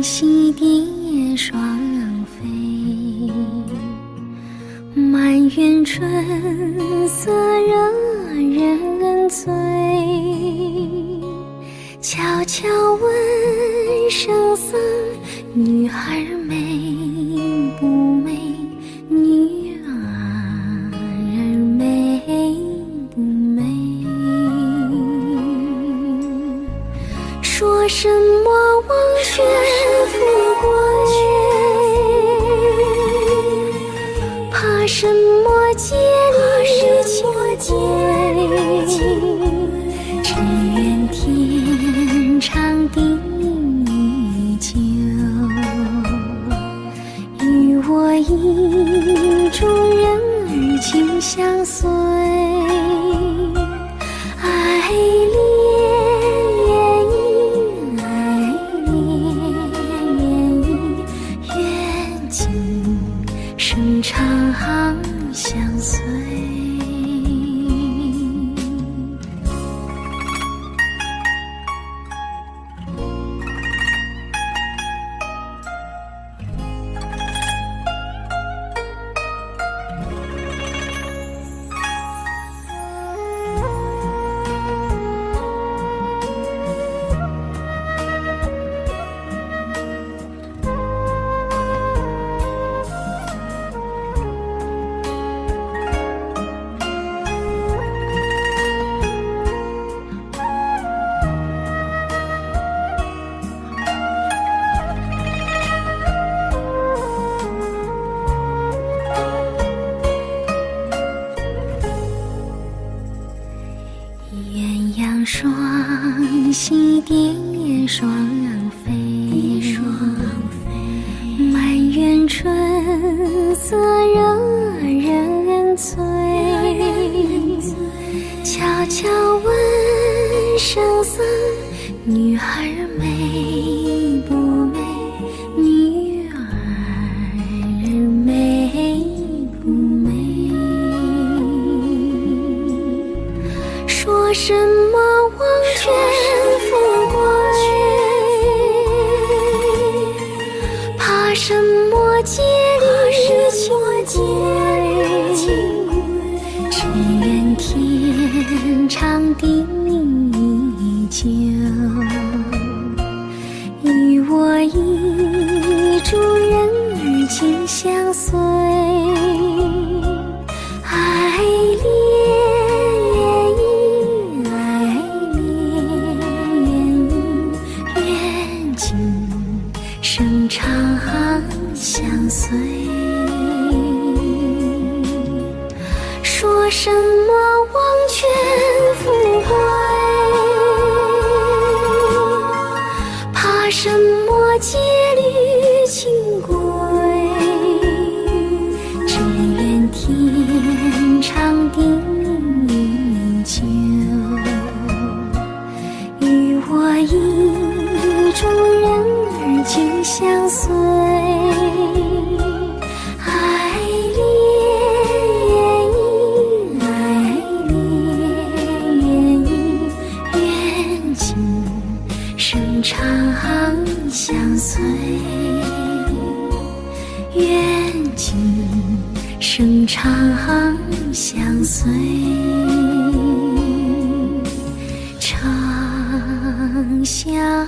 溪蝶双飞，满园春色惹人醉。悄悄问圣僧，女儿美不美？女儿美不美？说什么忘却富贵，怕什么戒律清规，只愿天长地久，与我意中人儿情相随。爱恋愿今生长相随。鸳鸯双栖蝶双飞，满园春色惹人醉。悄悄问圣僧，女儿美不美？女儿美不美？说什么忘却富贵，怕什么戒律清规，只愿天长地久，与我意中人儿情相随。爱愿今生长相随。说什么忘却富贵，怕什么戒律清规，只愿天长地久，与我意中人儿情相随。生长相随，愿今生长相随，长相